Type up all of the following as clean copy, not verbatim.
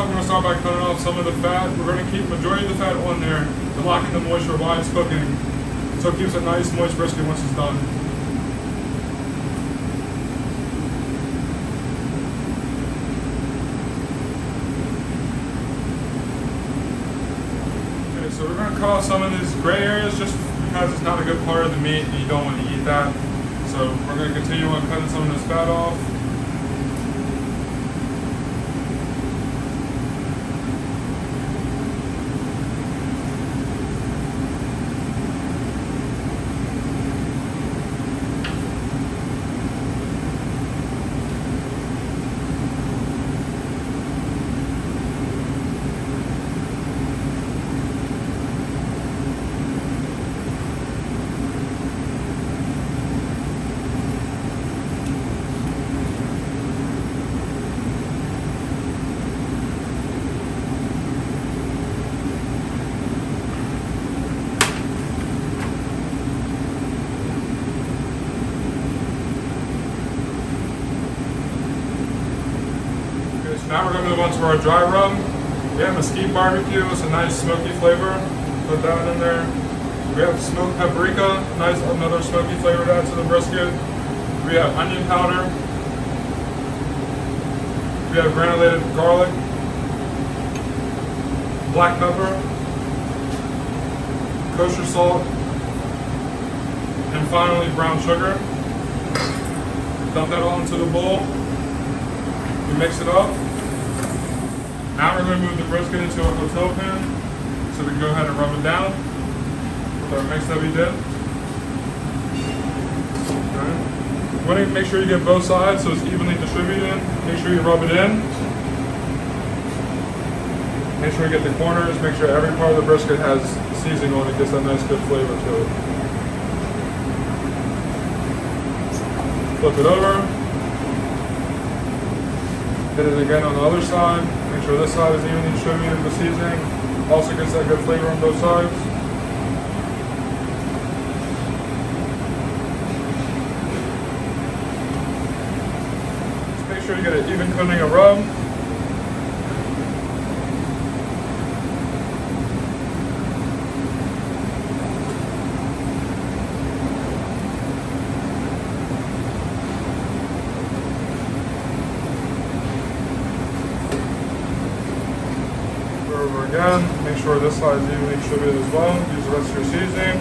off, we're going to start by cutting off some of the fat. We're going to keep the majority of the fat on there to lock in the moisture while it's cooking. So it keeps a nice moist brisket once it's done. Okay, so we're going to cut off some of these gray areas just because it's not a good part of the meat and you don't want to eat that. So we're going to continue on cutting some of this fat off. Now we're going to move on to our dry rub. We have mesquite barbecue, it's a nice smoky flavor. Put that in there. We have smoked paprika, nice another smoky flavor to add to the brisket. We have onion powder. We have granulated garlic, black pepper, kosher salt, and finally brown sugar. Dump that all into the bowl. We mix it up. Now we're going to move the brisket into a hotel pan, so we can go ahead and rub it down with our mix that we did. Okay. You want to make sure you get both sides so it's evenly distributed. Make sure you rub it in. Make sure you get the corners. Make sure every part of the brisket has seasoning on it. Gets that nice good flavor to it. Flip it over. Hit it again on the other side. Make sure this side is evenly distributed with seasoning. Also gets that good flavor on both sides. Just make sure you get an even coating of rub. Over again, make sure this side is evenly distributed as well. Use the rest of your seasoning.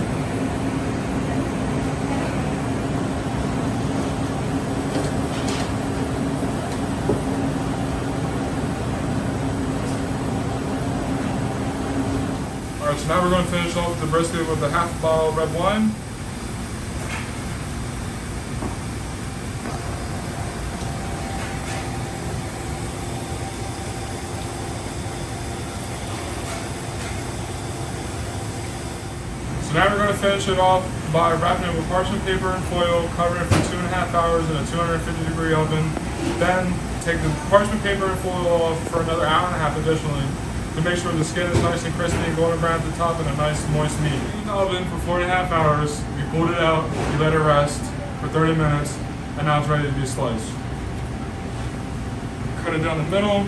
Alright, so now we're going to finish off the brisket with a half bottle of red wine. So now we're going to finish it off by wrapping it with parchment paper and foil, covering it for 2.5 hours in a 250-degree oven. Then take the parchment paper and foil off for another hour and a half additionally to make sure the skin is nice and crispy and golden brown at the top and a nice moist meat. In the oven for 4.5 hours, we pulled it out, we let it rest for 30 minutes, and now it's ready to be sliced. Cut it down the middle.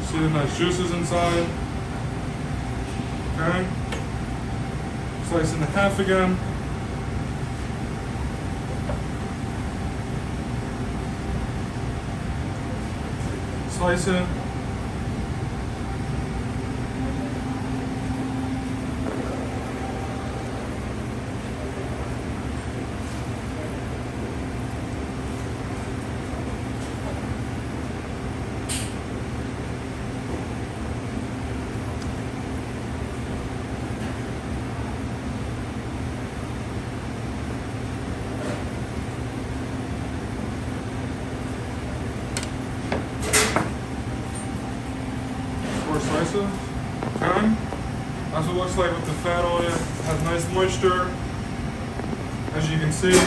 See the nice juices inside. Okay. Slice it in half again. Slice it. Slices. Okay. That's what it looks like with the fat on it. It has nice moisture, as you can see.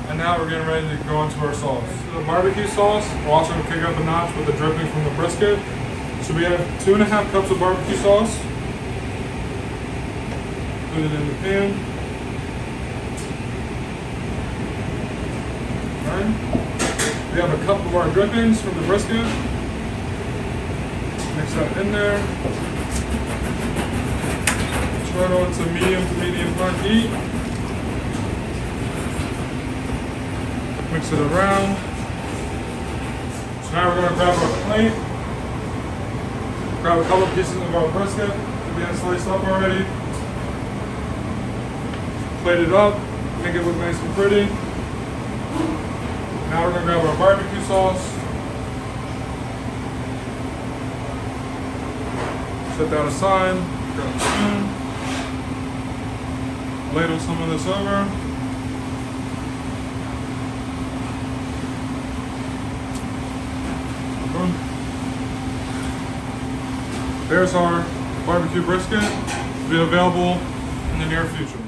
And now we're getting ready to go into our sauce. The barbecue sauce, we're also going to kick up a notch with the dripping from the brisket. So we have 2.5 cups of barbecue sauce. Put it in the pan. All right. We have a cup of our drippings from the brisket. Mix that in there. Turn on to medium hot heat. Mix it around. So now we're going to grab our plate. Grab a couple pieces of our brisket that we have sliced up already. Plate it up, make it look nice and pretty. Now we're going to grab our barbecue sauce. Set that aside. Grab a spoon. Ladle some of this over. Boom. There's our barbecue brisket. It'll be available in the near future.